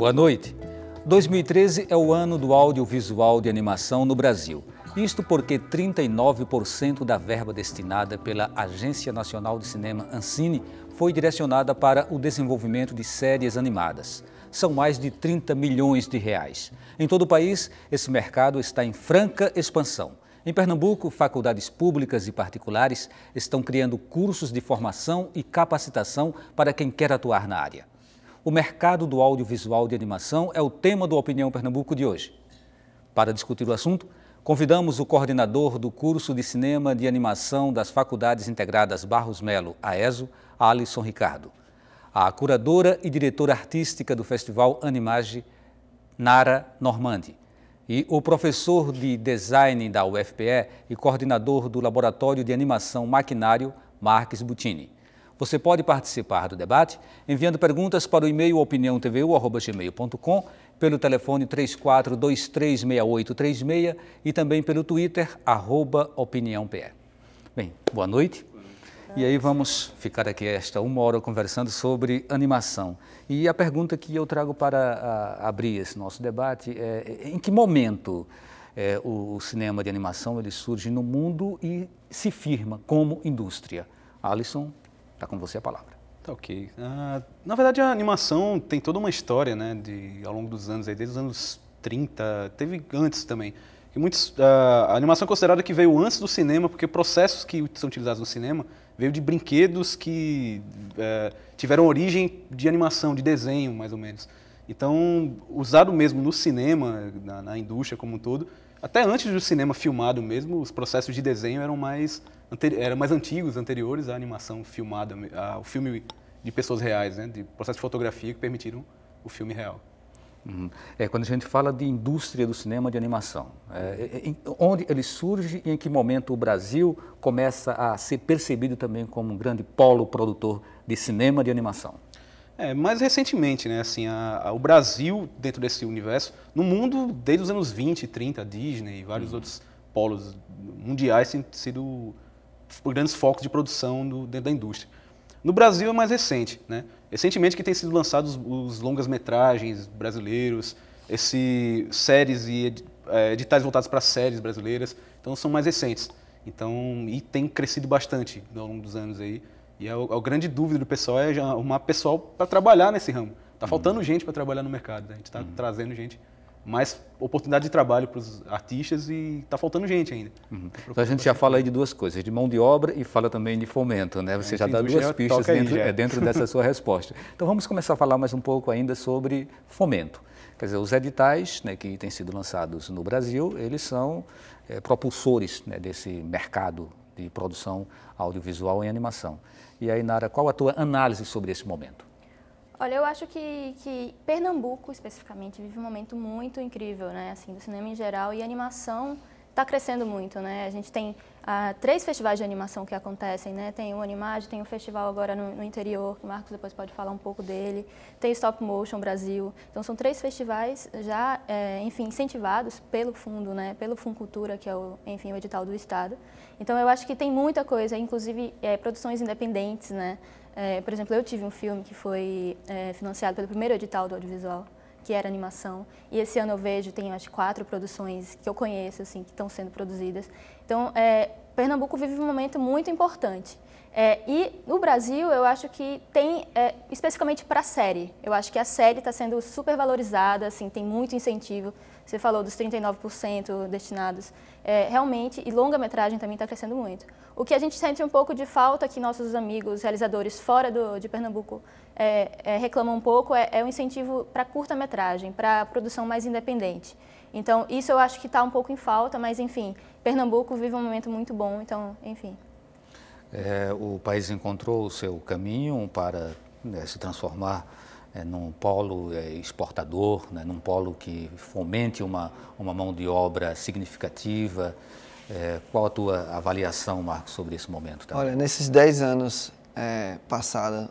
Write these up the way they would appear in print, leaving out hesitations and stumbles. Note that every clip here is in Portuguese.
Boa noite. 2013 é o ano do audiovisual de animação no Brasil. Isto porque 39% da verba destinada pela Agência Nacional de Cinema, Ancine, foi direcionada para o desenvolvimento de séries animadas. São mais de 30 milhões de reais. Em todo o país, esse mercado está em franca expansão. Em Pernambuco, faculdades públicas e particulares estão criando cursos de formação e capacitação para quem quer atuar na área. O mercado do audiovisual de animação é o tema do Opinião Pernambuco de hoje. Para discutir o assunto, convidamos o coordenador do curso de cinema de animação das Faculdades Integradas Barros Melo, AESO, Alisson Ricardo, a curadora e diretora artística do Festival Animage, Nara Normandi, e o professor de design da UFPE e coordenador do Laboratório de Animação Maquinário, Marques Butini. Você pode participar do debate enviando perguntas para o e-mail opiniãotvu@gmail.com, pelo telefone 34236836 e também pelo Twitter, @opiniãope. Bem, boa noite. E aí vamos ficar aqui esta 1 hora conversando sobre animação. E a pergunta que eu trago para abrir esse nosso debate é: em que momento o cinema de animação ele surge no mundo e se firma como indústria? Alisson, está com você a palavra. Tá ok. Na verdade, a animação tem toda uma história, né, ao longo dos anos, desde os anos 30, teve antes também. A animação é considerada que veio antes do cinema, porque processos que são utilizados no cinema veio de brinquedos que tiveram origem de animação, de desenho, mais ou menos. Então, usado mesmo no cinema, na indústria como um todo, até antes do cinema filmado mesmo, os processos de desenho eram mais antigos, anteriores à animação filmada, ao filme de pessoas reais, né, de processo de fotografia que permitiram o filme real. Quando a gente fala de indústria do cinema de animação, onde ele surge e em que momento o Brasil começa a ser percebido também como um grande polo produtor de cinema de animação? Mais recentemente, né, assim, o Brasil, dentro desse universo, no mundo, desde os anos 20, 30, a Disney e vários outros polos mundiais têm sido grandes focos de produção dentro da indústria. No Brasil é mais recente, né? Recentemente que têm sido lançados os longas-metragens brasileiros, séries e editais voltados para séries brasileiras, então são mais recentes. E tem crescido bastante ao longo dos anos aí. E a grande dúvida do pessoal é já arrumar pessoal para trabalhar nesse ramo. Está faltando gente para trabalhar no mercado, né? A gente está trazendo mais oportunidade de trabalho para os artistas e está faltando gente ainda. Então a gente já fala aí de duas coisas, de mão de obra e fala também de fomento, né? Você já dá duas pistas dentro dessa sua resposta. Então vamos começar a falar mais um pouco ainda sobre fomento. Quer dizer, os editais, né, que têm sido lançados no Brasil, eles são propulsores, né, desse mercado de produção audiovisual em animação. E aí, Nara, qual a tua análise sobre esse momento? Olha, eu acho que Pernambuco, especificamente, vive um momento muito incrível, né, assim, do cinema em geral, e a animação está crescendo muito, né? A gente tem 3 festivais de animação que acontecem, né? Tem o Animage, tem um festival agora no interior, que o Marcos depois pode falar um pouco dele, tem Stop Motion Brasil. Então, são 3 festivais já, enfim, incentivados pelo fundo, né? Pelo Funcultura, que é o edital do Estado. Então, eu acho que tem muita coisa, inclusive produções independentes, né? Por exemplo, eu tive um filme que foi financiado pelo primeiro edital do audiovisual, que era animação, e esse ano eu vejo, tem acho 4 produções que eu conheço, assim, que estão sendo produzidas. Então, Pernambuco vive um momento muito importante. E no Brasil, eu acho que tem, especificamente para a série, eu acho que a série está sendo super valorizada, assim, tem muito incentivo. Você falou dos 39% destinados, realmente, e longa-metragem também está crescendo muito. O que a gente sente um pouco de falta, que nossos amigos realizadores fora de Pernambuco reclamam um pouco, é o incentivo para curta-metragem, para produção mais independente. Então, isso eu acho que está um pouco em falta, mas, enfim, Pernambuco vive um momento muito bom, então, enfim. O país encontrou o seu caminho para se transformar num polo exportador, né, num polo que fomente uma mão de obra significativa. Qual a tua avaliação, Marcos, sobre esse momento? Tá? Olha, nesses 10 anos passados,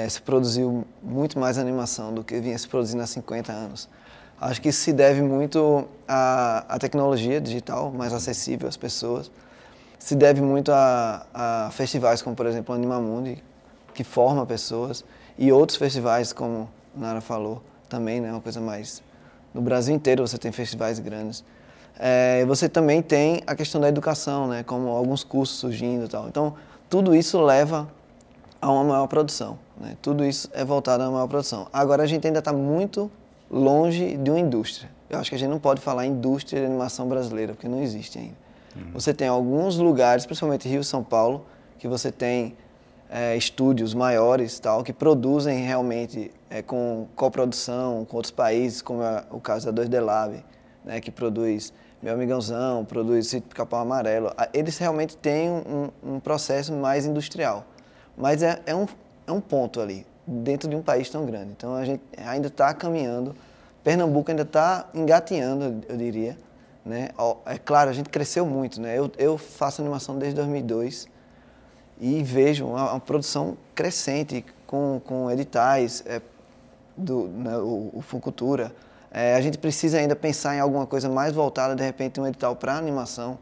se produziu muito mais animação do que vinha se produzindo há 50 anos. Acho que isso se deve muito à tecnologia digital, mais acessível às pessoas. Se deve muito a festivais como, por exemplo, o Animamundi, que forma pessoas, e outros festivais, como a Nara falou, também, né? Uma coisa mais... No Brasil inteiro você tem festivais grandes. Você também tem a questão da educação, né? Como alguns cursos surgindo e tal. Então, tudo isso leva a uma maior produção, né? Tudo isso é voltado a uma maior produção. Agora, a gente ainda está muito longe de uma indústria. Eu acho que a gente não pode falar indústria de animação brasileira, porque não existe ainda. Você tem alguns lugares, principalmente Rio e São Paulo, que você tem estúdios maiores, tal, que produzem realmente com coprodução com outros países, como é o caso da 2D Lab, né, que produz Meu Amigãozão, produz Sítio Pica-Pau Amarelo. Eles realmente têm um processo mais industrial, mas é um ponto ali, dentro de um país tão grande. Então a gente ainda está caminhando, Pernambuco ainda está engatinhando, eu diria, né? É claro, a gente cresceu muito, né? Eu faço animação desde 2002 e vejo uma produção crescente com editais, né, o Funcultura. A gente precisa ainda pensar em alguma coisa mais voltada, de repente, um edital para animação,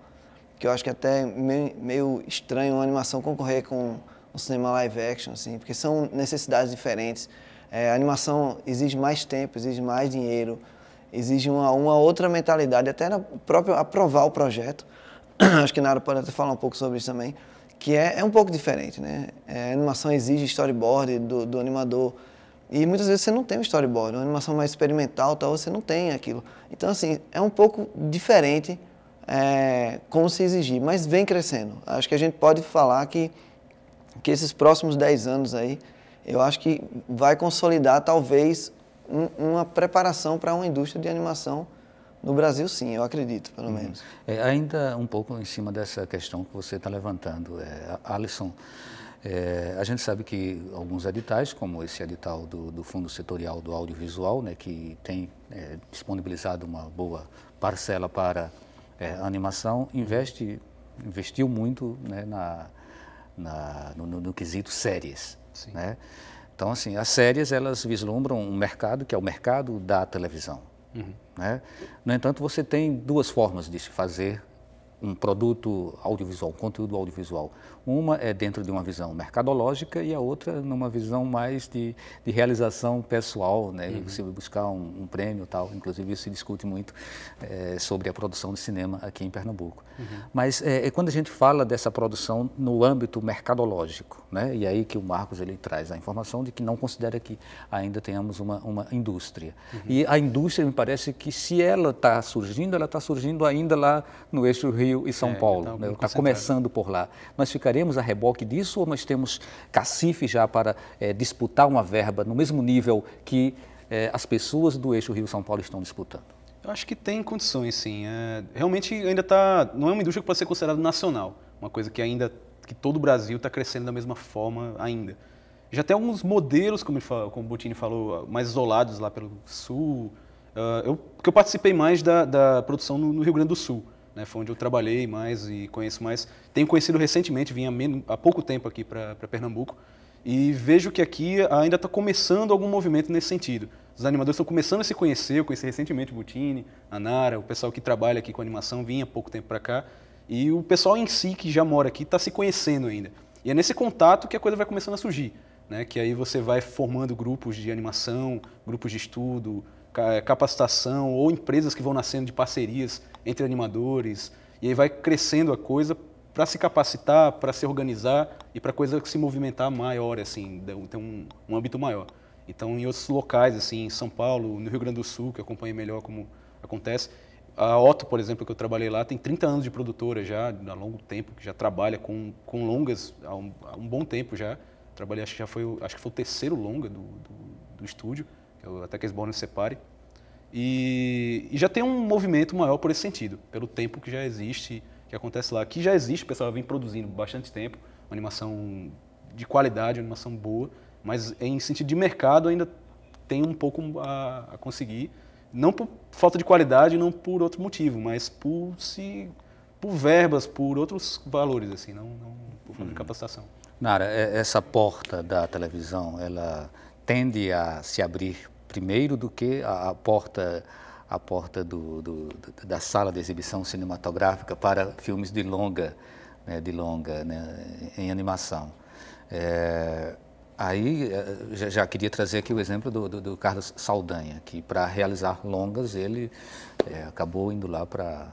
que eu acho que até meio estranho uma animação concorrer com um cinema live action, assim, porque são necessidades diferentes. A animação exige mais tempo, exige mais dinheiro, exige uma outra mentalidade, até na própria aprovar o projeto. Acho que Nara pode até falar um pouco sobre isso também, que é um pouco diferente, né? A animação exige storyboard do animador, e muitas vezes você não tem um storyboard, uma animação mais experimental, tal, você não tem aquilo. Então, assim, é um pouco diferente como se exigir, mas vem crescendo. Acho que a gente pode falar que esses próximos 10 anos aí, eu acho que vai consolidar, talvez, uma preparação para uma indústria de animação no Brasil, sim, eu acredito, pelo menos. Ainda um pouco em cima dessa questão que você está levantando, Alisson, a gente sabe que alguns editais, como esse edital do Fundo Setorial do Audiovisual, né, que tem disponibilizado uma boa parcela para a animação, investiu muito, né, no quesito séries, né? Então, assim, as séries, elas vislumbram um mercado que é o mercado da televisão, né? No entanto, você tem duas formas de se fazer um produto audiovisual, um conteúdo audiovisual. Uma é dentro de uma visão mercadológica e a outra numa visão mais de realização pessoal, né? E você buscar um prêmio e tal. Inclusive, isso se discute muito sobre a produção de cinema aqui em Pernambuco. Mas quando a gente fala dessa produção no âmbito mercadológico, né? E aí que o Marcos ele traz a informação de que não considera que ainda tenhamos uma indústria. E a indústria, me parece que se ela está surgindo ainda lá no eixo Rio e São Paulo, né? Está começando por lá. Nós ficaremos a reboque disso ou nós temos cacife já para disputar uma verba no mesmo nível que as pessoas do eixo Rio-São Paulo estão disputando? Eu acho que tem condições, sim. Realmente ainda não é uma indústria que pode ser considerada nacional, uma coisa que todo o Brasil está crescendo da mesma forma ainda. Já tem alguns modelos, como o Bottini falou, mais isolados lá pelo Sul. Porque eu participei mais da produção no Rio Grande do Sul, né? Foi onde eu trabalhei mais e conheço mais. Tenho conhecido recentemente, vim há pouco tempo aqui para Pernambuco, e vejo que aqui ainda está começando algum movimento nesse sentido. Os animadores estão começando a se conhecer, eu conheci recentemente o Bottini, a Nara, o pessoal que trabalha aqui com animação, vinha há pouco tempo para cá, e o pessoal em si que já mora aqui está se conhecendo ainda. E é nesse contato que a coisa vai começando a surgir, né? Que aí você vai formando grupos de animação, grupos de estudo, capacitação ou empresas que vão nascendo de parcerias entre animadores, e aí vai crescendo a coisa para se capacitar, para se organizar e para a coisa se movimentar maior, assim, ter um âmbito maior. Então, em outros locais, assim, em São Paulo, no Rio Grande do Sul, que eu acompanhei melhor como acontece, a Otto, por exemplo, que eu trabalhei lá, tem 30 anos de produtora já, há longo tempo, que já trabalha com longas há um bom tempo já. Trabalhei, acho que foi o terceiro longa do estúdio, que é o Até que Esborne nos Separe. E já tem um movimento maior por esse sentido, pelo tempo que já existe, que acontece lá. Aqui já existe, o pessoal vem produzindo bastante tempo, uma animação de qualidade, uma animação boa, mas em sentido de mercado ainda tem um pouco a conseguir, não por falta de qualidade, não por outro motivo, mas por verbas, por outros valores, assim, não por falta de capacitação. Nara, essa porta da televisão, ela tende a se abrir primeiro do que a porta da sala de exibição cinematográfica para filmes de longa, né, em animação. Aí já queria trazer aqui o exemplo do Carlos Saldanha, que para realizar longas ele acabou indo lá para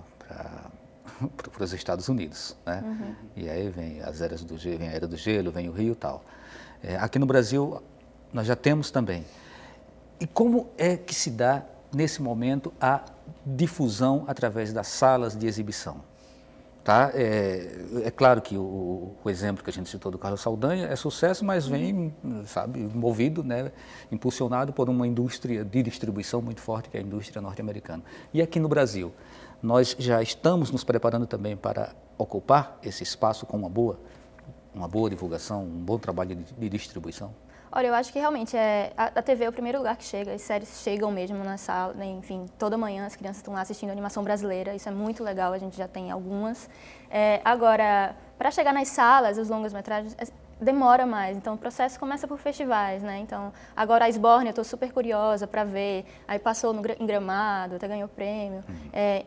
os Estados Unidos, né? Uhum. E aí vem as eras do gelo, vem a era do gelo, vem o Rio e tal. Aqui no Brasil nós já temos também. E como é que se dá nesse momento a difusão através das salas de exibição? Tá? É claro que o exemplo que a gente citou do Carlos Saldanha é sucesso, mas vem, sabe, movido, né, impulsionado por uma indústria de distribuição muito forte, que é a indústria norte-americana. E aqui no Brasil, nós já estamos nos preparando também para ocupar esse espaço com uma boa divulgação, um bom trabalho de distribuição? Olha, eu acho que realmente a TV é o primeiro lugar que chega, as séries chegam mesmo na sala, né? Enfim, toda manhã as crianças estão lá assistindo animação brasileira, isso é muito legal, a gente já tem algumas. Agora, para chegar nas salas, os longas-metragens, demora mais, então o processo começa por festivais, né? Então, agora a Sborne, eu estou super curiosa para ver, aí passou em Gramado, até ganhou prêmio.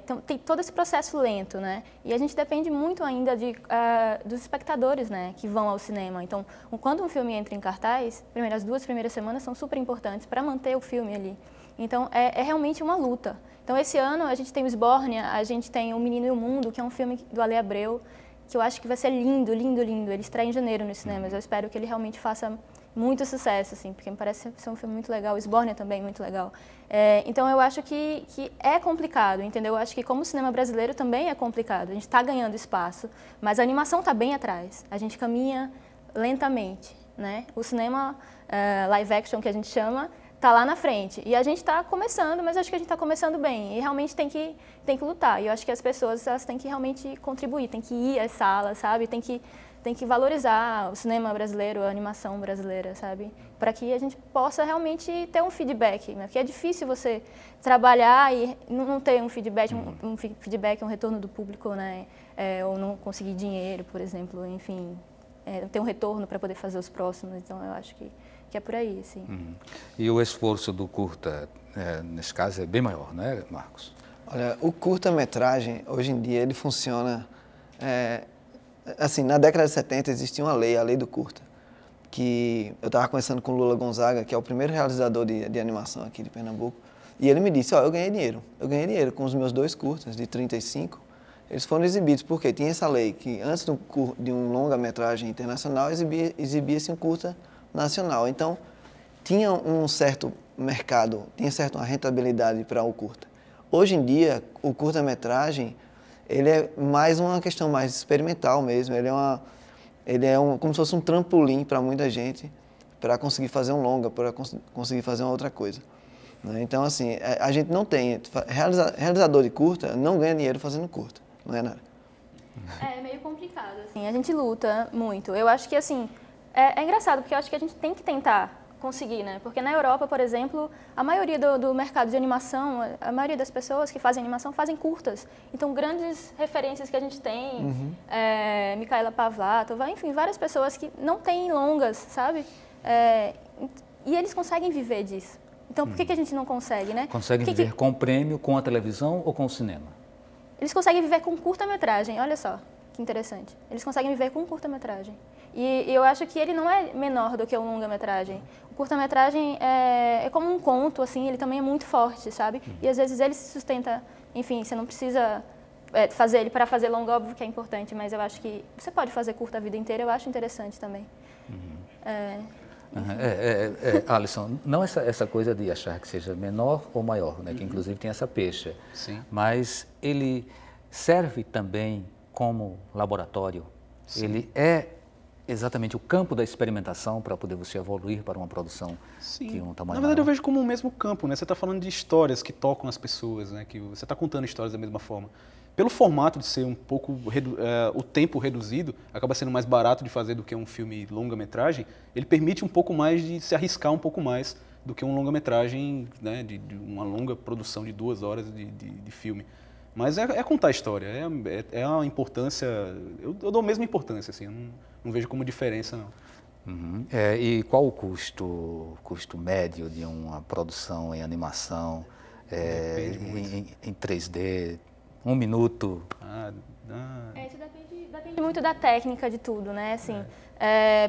Então, tem todo esse processo lento, né? E a gente depende muito ainda dos espectadores, né, que vão ao cinema. Então, quando um filme entra em cartaz, as 2 primeiras semanas são super importantes para manter o filme ali. Então, é realmente uma luta. Então, esse ano a gente tem o Sborne, a gente tem O Menino e o Mundo, que é um filme do Ale Abreu, que eu acho que vai ser lindo, lindo, lindo. Ele estreia em janeiro nos cinemas. Eu espero que ele realmente faça muito sucesso, assim, porque me parece ser um filme muito legal. O Sborne também muito legal. Então, eu acho que é complicado, entendeu? Eu acho que como o cinema brasileiro também é complicado. A gente está ganhando espaço, mas a animação está bem atrás. A gente caminha lentamente, né? O cinema live action, que a gente chama, está lá na frente. E a gente está começando, mas acho que a gente está começando bem. E realmente tem que lutar. E eu acho que as pessoas elas têm que realmente contribuir, têm que ir às salas, sabe? Tem que valorizar o cinema brasileiro, a animação brasileira, sabe? Para que a gente possa realmente ter um feedback. Né? Porque é difícil você trabalhar e não ter um feedback, um retorno do público, né? Ou não conseguir dinheiro, por exemplo. Enfim, ter um retorno para poder fazer os próximos. Então, eu acho que é por aí, assim. E o esforço do curta, nesse caso, é bem maior, né, Marcos? Olha, o curta-metragem, hoje em dia, ele funciona... assim, na década de 70 existia uma lei, a lei do curta, que eu estava conversando com o Lula Gonzaga, que é o primeiro realizador de animação aqui de Pernambuco, e ele me disse, eu ganhei dinheiro com os meus 2 curtas, de 35, eles foram exibidos, porque tinha essa lei, que antes de um longa-metragem internacional, exibia-se um curta nacional. Então, tinha um certo mercado, tinha uma rentabilidade para o curta. Hoje em dia, o curta-metragem, ele é mais uma questão mais experimental mesmo, ele é como se fosse um trampolim para muita gente, para conseguir fazer um longa, para conseguir fazer uma outra coisa. Né? Então, assim, a gente não tem, realizador de curta não ganha dinheiro fazendo curta, não é nada? É meio complicado, assim, a gente luta muito. Eu acho que, assim, é engraçado, porque eu acho que a gente tem que tentar conseguir, né? Porque na Europa, por exemplo, a maioria do mercado de animação, a maioria das pessoas que fazem animação fazem curtas. Então, grandes referências que a gente tem, Micaela Pavlatova, enfim, várias pessoas que não têm longas, sabe? E eles conseguem viver disso. Então, por que a gente não consegue, né? Conseguem viver com o prêmio, com a televisão ou com o cinema? Eles conseguem viver com curta-metragem, olha só, que interessante. Eles conseguem viver com curta-metragem. E eu acho que ele não é menor do que o longa-metragem. O curta-metragem é como um conto, assim, ele também é muito forte, sabe? E às vezes ele se sustenta, enfim, você não precisa fazer ele para fazer longa, óbvio que é importante, mas eu acho que você pode fazer curta a vida inteira, eu acho interessante também. Alisson, não essa coisa de achar que seja menor ou maior, né? Que inclusive tem essa pecha. Sim. Mas ele serve também como laboratório. Sim. Ele é exatamente o campo da experimentação para poder você evoluir para uma produção de um tamanho Na verdade, eu maior. vejo como o mesmo campo, né? Você está falando de histórias que tocam as pessoas, né? Que você está contando histórias da mesma forma. Pelo formato de ser um pouco o tempo reduzido, acaba sendo mais barato de fazer do que um filme longa-metragem, ele permite um pouco mais de se arriscar um pouco mais do que um longa-metragem, né? De uma longa produção de 2 horas de filme. Mas é contar a história, é a importância, eu dou a mesma importância, assim, eu não vejo como diferença, não. E qual o custo médio de uma produção em animação, em 3D, 1 minuto? Isso depende muito da técnica de tudo, né? Assim,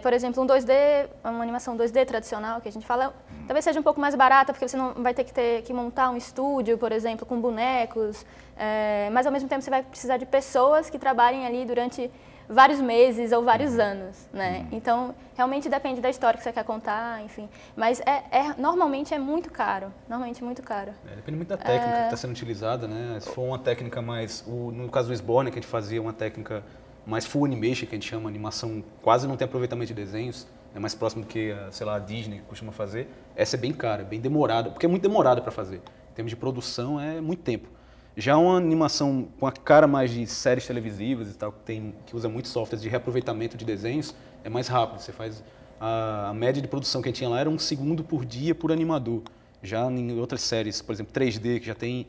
Por exemplo, um 2D, uma animação 2D tradicional que a gente fala, talvez seja um pouco mais barata, porque você não vai ter que montar um estúdio, por exemplo, com bonecos, mas ao mesmo tempo você vai precisar de pessoas que trabalhem ali durante vários meses ou vários anos, né? Então, realmente depende da história que você quer contar, enfim. Mas normalmente é muito caro, depende muito da técnica que está sendo utilizada, né? Se for uma técnica mais, no caso do Sborne, que a gente fazia uma técnica mais full animation, que a gente chama, animação quase não tem aproveitamento de desenhos, é mais próximo do que, sei lá, a Disney costuma fazer. Essa é bem cara, bem demorada, porque é muito demorada para fazer. Em termos de produção, é muito tempo. Já uma animação com a cara mais de séries televisivas e tal, que usa muitos softwares de reaproveitamento de desenhos, é mais rápido. Você faz a média de produção que a gente tinha lá era 1 segundo por dia por animador. Já em outras séries, por exemplo, 3D, que já tem...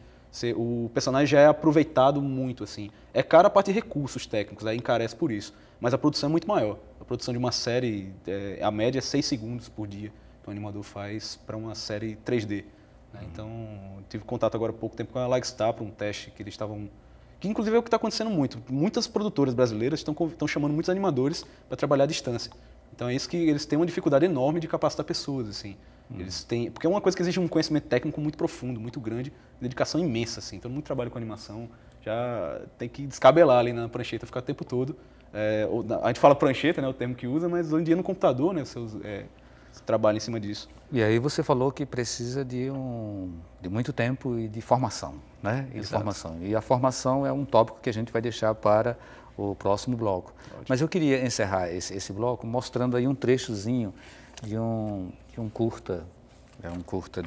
o personagem já é aproveitado muito, assim. É caro a parte de recursos técnicos, aí encarece por isso. Mas a produção é muito maior. A produção de uma série, a média é 6 segundos por dia que o animador faz para uma série 3D. Então, tive contato agora há pouco tempo com a Lagstar para um teste que eles estavam... Que inclusive é o que está acontecendo muito. Muitas produtoras brasileiras estão chamando muitos animadores para trabalhar à distância. Então é isso que eles têm uma dificuldade enorme de capacitar pessoas, assim. Eles têm... Porque é uma coisa que exige um conhecimento técnico muito profundo, muito grande, dedicação imensa, assim. Todo mundo trabalha com animação, já tem que descabelar ali na prancheta, ficar o tempo todo. A gente fala prancheta, né, o termo que usa, mas hoje em dia no computador, né, você trabalha em cima disso. E aí você falou que precisa de muito tempo e de formação, né? E a formação é um tópico que a gente vai deixar para o próximo bloco. Ótimo. Mas eu queria encerrar esse bloco mostrando aí um trechozinho de um curta, um curta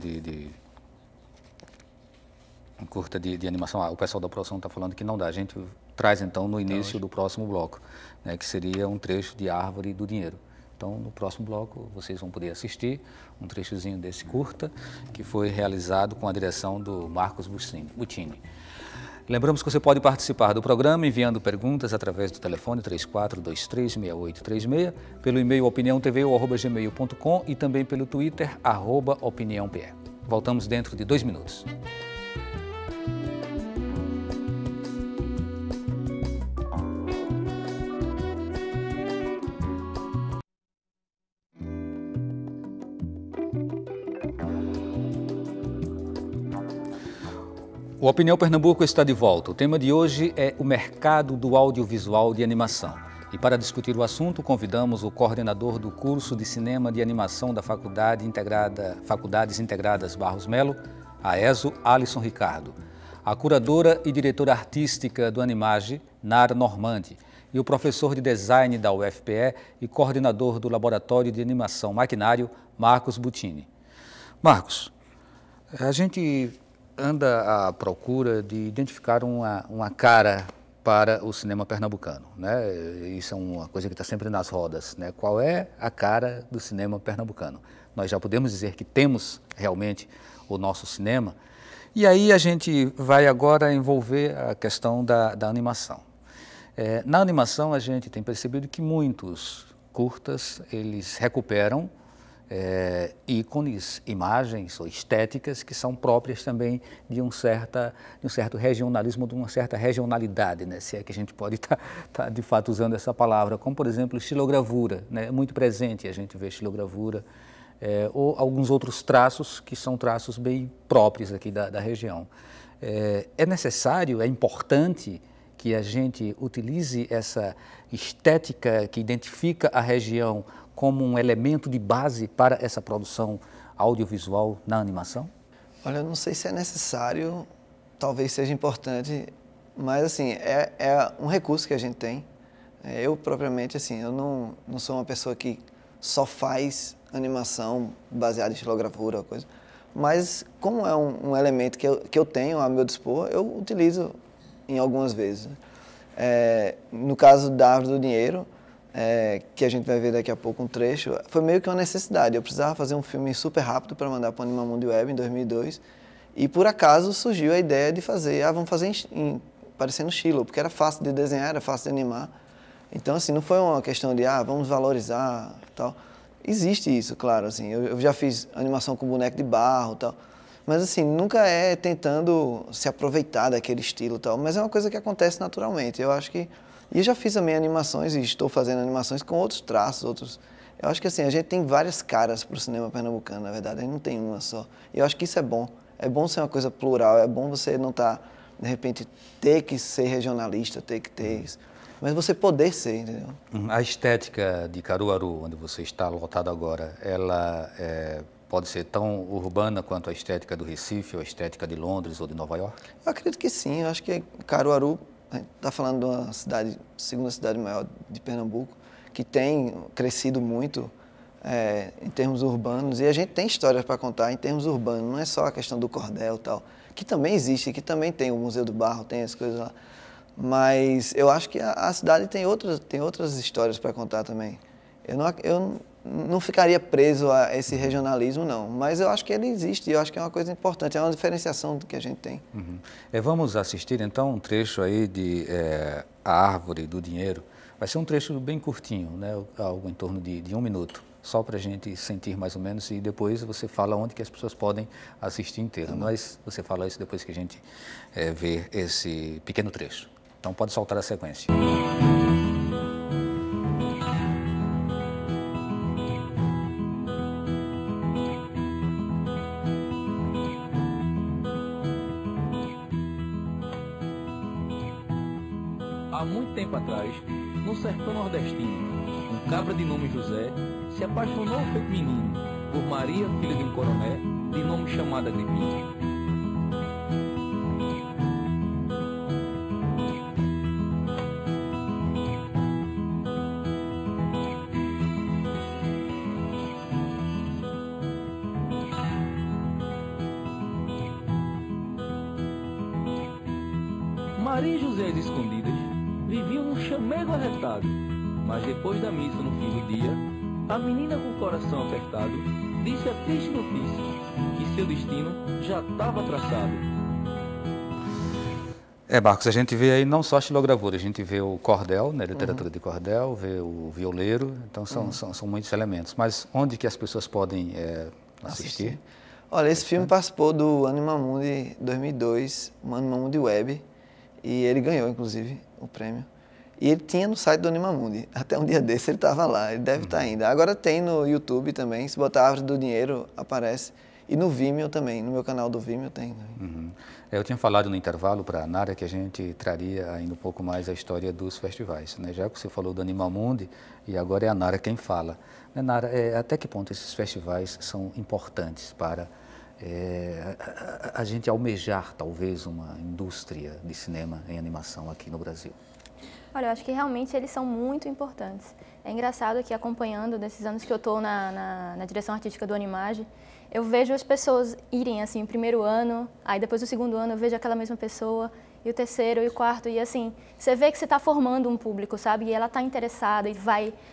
de animação. O pessoal da produção está falando que não dá. A gente traz então no início do próximo bloco, né, que seria um trecho de Árvore do Dinheiro. Então, no próximo bloco, vocês vão poder assistir um trechozinho desse curta, que foi realizado com a direção do Marcos Buttini. Lembramos que você pode participar do programa enviando perguntas através do telefone 34236836, pelo e-mail opiniãotv@gmail.com e também pelo Twitter, @opiniãopr. Voltamos dentro de 2 minutos. O Opinião Pernambuco está de volta. O tema de hoje é o mercado do audiovisual de animação. E para discutir o assunto, convidamos o coordenador do curso de Cinema de Animação da Faculdades Integradas Barros Melo, a ESO, Alisson Ricardo, a curadora e diretora artística do Animage, Nara Normandi, e o professor de design da UFPE e coordenador do Laboratório de Animação Maquinário, Marcos Buttini. Marcos, a gente anda à procura de identificar uma cara para o cinema pernambucano, né? Isso é uma coisa que está sempre nas rodas, né? Qual é a cara do cinema pernambucano? Nós já podemos dizer que temos realmente o nosso cinema, e aí a gente vai agora envolver a questão da animação. Na animação a gente tem percebido que muitos curtas, eles recuperam ícones, imagens ou estéticas que são próprias também de um certo regionalismo, de uma certa regionalidade, né? Se é que a gente pode estar de fato usando essa palavra, como por exemplo estilogravura, né? É muito presente a gente vê estilogravura, ou alguns outros traços que são traços bem próprios aqui da região. É necessário, é importante que a gente utilize essa estética que identifica a região como um elemento de base para essa produção audiovisual na animação? Olha, eu não sei se é necessário, talvez seja importante, mas assim, é um recurso que a gente tem. Eu propriamente, assim, eu não sou uma pessoa que só faz animação baseada em estilogravura ou coisa, mas como é um elemento que eu tenho a meu dispor, eu utilizo em algumas vezes. No caso da Árvore do Dinheiro, que a gente vai ver daqui a pouco um trecho, foi meio que uma necessidade. Eu precisava fazer um filme super rápido para mandar para o Animamundi Web em 2002 e por acaso surgiu a ideia de fazer, vamos fazer parecendo estilo, porque era fácil de desenhar, era fácil de animar. Então, assim, não foi uma questão de, vamos valorizar tal. Existe isso, claro, assim, eu já fiz animação com boneco de barro tal, mas assim, nunca é tentando se aproveitar daquele estilo tal, mas é uma coisa que acontece naturalmente. Eu acho que E eu já fiz também animações e estou fazendo animações com outros traços, outros... Eu acho que assim, a gente tem várias caras para o cinema pernambucano, na verdade, a gente não tem uma só. E eu acho que isso é bom. É bom ser uma coisa plural, é bom você não estar, de repente, ter que ser regionalista, ter que ter isso. Mas você poder ser, entendeu? A estética de Caruaru, onde você está lotado agora, ela pode ser tão urbana quanto a estética do Recife, ou a estética de Londres ou de Nova York? Eu acredito que sim. Eu acho que Caruaru, a gente está falando de uma cidade, segunda cidade maior de Pernambuco, que tem crescido muito em termos urbanos, e a gente tem histórias para contar em termos urbanos, não é só a questão do cordel e tal, que também existe, que também tem o Museu do Barro, tem as coisas lá. Mas eu acho que a cidade tem outras histórias para contar também. Eu não ficaria preso a esse regionalismo, não. Mas eu acho que ele existe e eu acho que é uma coisa importante, é uma diferenciação que a gente tem. Uhum. Vamos assistir, então, um trecho aí de A Árvore do Dinheiro. Vai ser um trecho bem curtinho, né? Algo em torno de 1 minuto, só para a gente sentir mais ou menos, e depois você fala onde que as pessoas podem assistir inteiro. Mas você fala isso depois que a gente vê esse pequeno trecho. Então pode soltar a sequência. Há muito tempo atrás, no sertão nordestino, um cabra de nome José se apaixonou feito menino por Maria, filha de um coroné, de nome chamada Agripina. Maria e José às escondidas viviam num chamego arretado, mas depois da missa no fim do dia, a menina com o coração apertado disse a triste notícia que seu destino já estava traçado. Marcos, a gente vê aí não só a xilogravura, a gente vê o cordel, né, literatura de cordel, vê o violeiro, então são muitos elementos. Mas onde que as pessoas podem assistir? Olha, esse filme participou do Animamundi 2002, o Animamundi Web, e ele ganhou, inclusive, o prêmio. E ele tinha no site do Animamundi. Até um dia desse ele estava lá, ele deve estar ainda. Agora tem no YouTube também, se botar Árvore do Dinheiro, aparece. E no Vimeo também, no meu canal do Vimeo tem. Uhum. Eu tinha falado no intervalo para a Nara que a gente traria ainda um pouco mais a história dos festivais, né? Já que você falou do Animamundi e agora é a Nara quem fala. Né, Nara, até que ponto esses festivais são importantes para a gente almejar talvez uma indústria de cinema em animação aqui no Brasil? Olha, eu acho que realmente eles são muito importantes. É engraçado que acompanhando desses anos que eu estou na direção artística do Animage, eu vejo as pessoas irem assim, o primeiro ano, aí depois do segundo ano eu vejo aquela mesma pessoa, e o terceiro e o quarto, e assim, você vê que você está formando um público, sabe? E ela está interessada e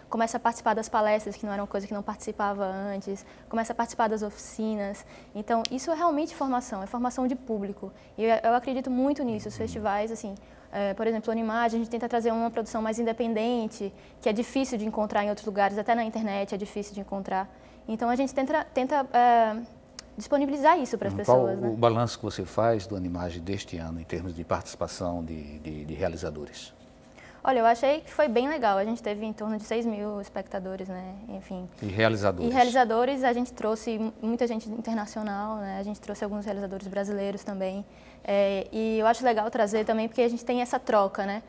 começa a participar das palestras, que não eram coisa que não participava antes, começa a participar das oficinas. Então, isso é realmente formação, é formação de público. E eu acredito muito nisso, os festivais, assim, por exemplo, o Animage, a gente tenta trazer uma produção mais independente, que é difícil de encontrar em outros lugares, até na internet é difícil de encontrar. Então, a gente tenta disponibilizar isso para as pessoas. Qual o balanço que você faz do Animage deste ano, em termos de participação de realizadores? Olha, eu achei que foi bem legal. A gente teve em torno de 6 mil espectadores, né? Enfim. E realizadores? E realizadores, a gente trouxe muita gente internacional, né? A gente trouxe alguns realizadores brasileiros também. E eu acho legal trazer também porque a gente tem essa troca, né?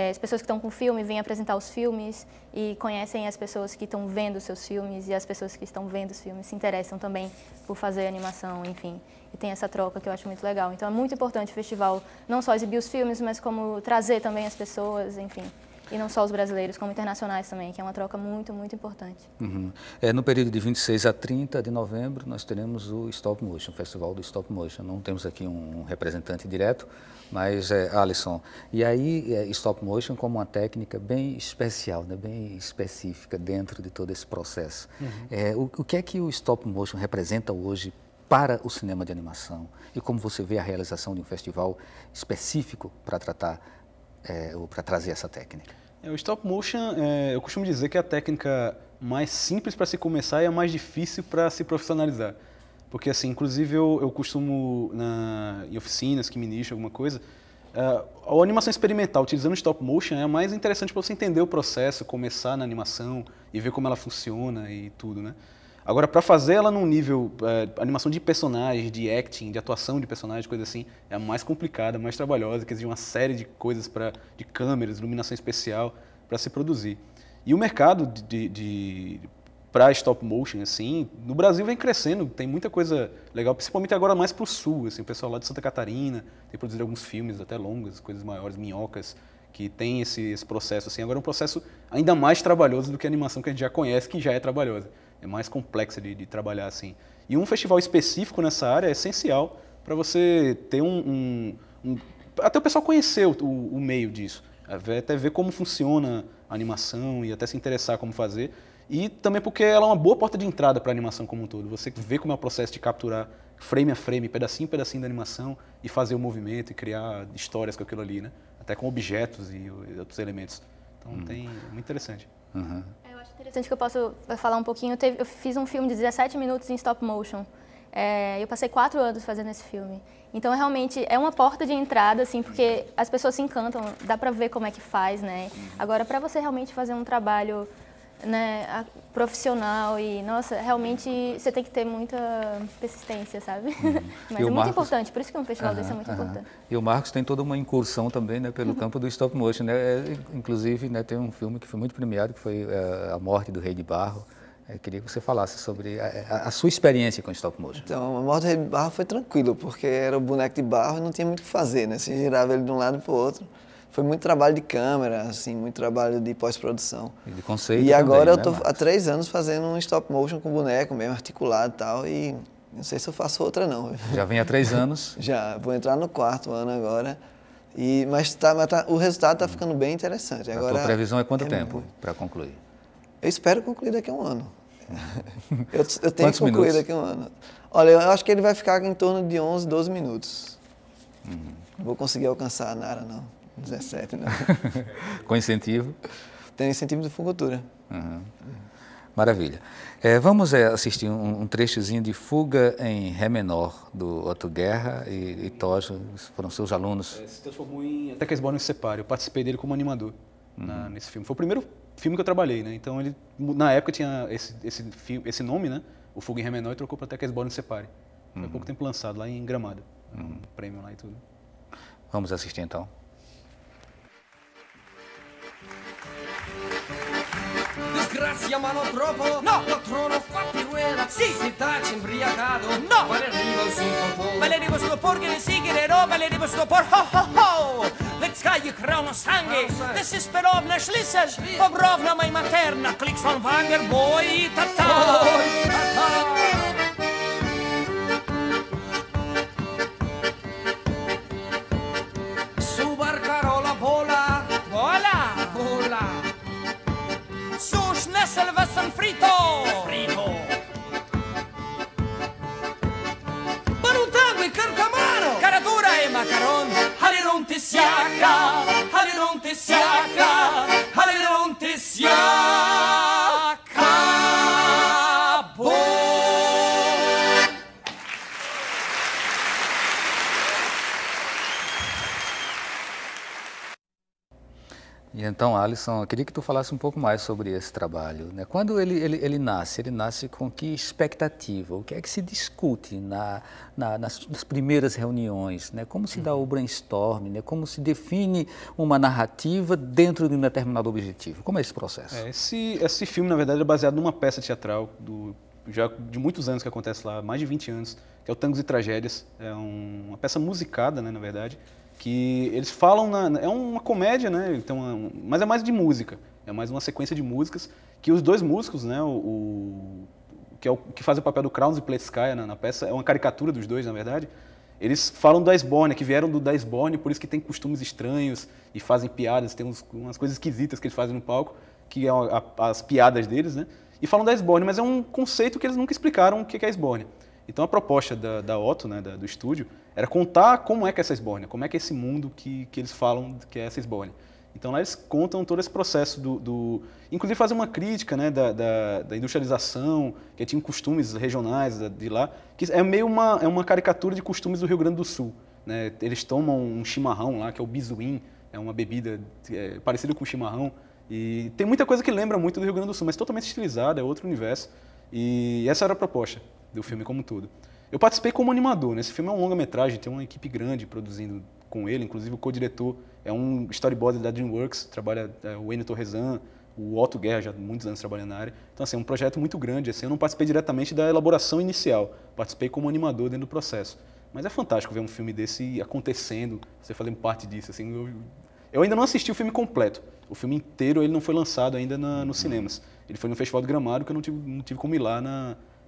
As pessoas que estão com filme vêm apresentar os filmes e conhecem as pessoas que estão vendo os seus filmes, e as pessoas que estão vendo os filmes se interessam também por fazer animação, enfim. E tem essa troca que eu acho muito legal. Então é muito importante o festival não só exibir os filmes, mas como trazer também as pessoas, enfim. E não só os brasileiros, como internacionais também, que é uma troca muito, muito importante. Uhum. No período de 26 a 30 de novembro, nós teremos o Stop Motion, o Festival do Stop Motion. Não temos aqui um representante direto, mas Alisson. E aí, Stop Motion como uma técnica bem especial, né, bem específica dentro de todo esse processo. Uhum. O que é que o Stop Motion representa hoje para o cinema de animação? E como você vê a realização de um festival específico para tratar ou para trazer essa técnica? O stop motion, eu costumo dizer que é a técnica mais simples para se começar e a mais difícil para se profissionalizar. Porque, assim, inclusive eu costumo, em oficinas que ministro alguma coisa, A animação experimental, utilizando stop motion, é a mais interessante para você entender o processo, começar na animação e ver como ela funciona e tudo, né? Agora, para fazer ela num nível, animação de personagens, de acting, de atuação de personagens, coisa assim, é a mais complicada, mais trabalhosa, que exige uma série de coisas, de câmeras, iluminação especial, para se produzir. E o mercado para stop motion, assim, no Brasil vem crescendo, tem muita coisa legal, principalmente agora mais para o sul, assim, o pessoal lá de Santa Catarina tem produzido alguns filmes até longos, coisas maiores, minhocas, que tem esse processo, assim, agora é um processo ainda mais trabalhoso do que a animação que a gente já conhece, que já é trabalhosa. É mais complexa de trabalhar assim. E um festival específico nessa área é essencial para você ter até o pessoal conhecer o meio disso, até ver como funciona a animação e até se interessar como fazer. E também porque ela é uma boa porta de entrada para a animação como um todo. Você vê como é o processo de capturar frame a frame, pedacinho a pedacinho da animação e fazer o movimento e criar histórias com aquilo ali, né? Até com objetos e outros elementos. Então é muito interessante. Uhum. Eu acho interessante que eu posso falar um pouquinho. Eu fiz um filme de 17 minutos em stop motion. Eu passei 4 anos fazendo esse filme. Então, realmente, é uma porta de entrada, assim, porque as pessoas se encantam, dá pra ver como é que faz, né? Agora, para você realmente fazer um trabalho, né, profissional e, nossa, realmente você tem que ter muita persistência, sabe? Mas é muito importante, por isso que um festival desse é muito importante. E o Marcos tem toda uma incursão também, né, pelo campo do stop motion, né? Inclusive, né, tem um filme que foi muito premiado, que foi A Morte do Rei de Barro. Eu queria que você falasse sobre a sua experiência com stop motion. Então, A Morte do Rei de Barro foi tranquilo, porque era o boneco de barro e não tinha muito o que fazer, né? Você girava ele de um lado para o outro. Foi muito trabalho de câmera, assim, muito trabalho de pós-produção. E de conceito E agora também, eu estou há 3 anos fazendo um stop motion com boneco mesmo, articulado e tal, e não sei se eu faço outra não. Já vem há 3 anos? Já, vou entrar no 4º ano agora, mas o resultado está ficando bem interessante. Agora, a tua previsão é quanto tempo para concluir? Eu espero concluir daqui a um ano. Eu tenho que concluir minutos? daqui a um ano. Olha, eu acho que ele vai ficar em torno de 11, 12 minutos. Não vou conseguir alcançar a Nara, não. 17, não. Com incentivo? Tem incentivo de Fucultura. Maravilha. Vamos assistir um trechozinho de Fuga em Ré menor, do Otto Guerra e Tojo, foram seus alunos. Se transformou em Até que a Esbórnia nos Separe. Eu participei dele como animador nesse filme. Foi o primeiro filme que eu trabalhei, né? Então ele, na época, tinha esse nome, né? O Fuga em Ré menor, e trocou para Até que a Esbórnia nos Separe. Foi há pouco tempo lançado, lá em Gramado. Um prêmio lá e tudo. Vamos assistir então. Disgrazia ma non troppo, no, lo trono fa piruela, sì, si tace imbriacato, no, Valerivo sul popò, Valerivo sullo porco ne sigherero, Valerivo sullo por, ho ho ho, let's go you crown sangue, this is perovna schlissel, pobrovna mai materna, clicks von Wanger, boy, tata, su barcarola bola, bola, bola. Su Schnitzelwasser frito! Frito! Banutango e carcamaro! Caratura e macaron! Haliron ti siacca! Haliron ti siacca! Haliron ti siacca! E então, Alisson, eu queria que tu falasse um pouco mais sobre esse trabalho, né? Quando ele nasce com que expectativa? O que é que se discute nas primeiras reuniões, né? Como se dá o brainstorm, né? Como se define uma narrativa dentro de um determinado objetivo? Como é esse processo? Esse filme, na verdade, é baseado numa peça teatral já de muitos anos que acontece lá, mais de 20 anos, que é o Tangos e Tragédias. É uma peça musicada, né, na verdade, que eles falam, é uma comédia, né, então, mas é mais de música, é mais uma sequência de músicas, que os dois músicos, né, que faz o papel do Krauns e Pletskaya na peça, é uma caricatura dos dois, na verdade, eles falam da Esbórnia, que vieram da Esbórnia, por isso que tem costumes estranhos e fazem piadas, tem umas coisas esquisitas que eles fazem no palco, que é as piadas deles, né, e falam da Esbórnia, mas é um conceito que eles nunca explicaram o que é a Esbórnia. Então a proposta da Otto, né, do estúdio, era contar como é que é essa Esbórnia, como é que é esse mundo que eles falam que é essa Esbórnia. Então lá eles contam todo esse processo inclusive fazem uma crítica, né, da industrialização, que tinha costumes regionais de lá, que é meio uma caricatura de costumes do Rio Grande do Sul. né? Eles tomam um chimarrão lá, que é o bisuim, é uma bebida parecida com o chimarrão. E tem muita coisa que lembra muito do Rio Grande do Sul, mas totalmente estilizada, é outro universo. E essa era a proposta do filme como um todo. Eu participei como animador, né? Esse filme é um longa-metragem, tem uma equipe grande produzindo com ele, inclusive o co-diretor é um storyboarder da DreamWorks, trabalha o Enio Torrezan, o Otto Guerra, já há muitos anos trabalhando na área. Então, assim, é um projeto muito grande. Assim, eu não participei diretamente da elaboração inicial, participei como animador dentro do processo. Mas é fantástico ver um filme desse acontecendo, você fazendo parte disso. Assim, eu ainda não assisti o filme completo. O filme inteiro ele não foi lançado ainda nos cinemas. Ele foi no Festival do Gramado, que eu não tive como ir lá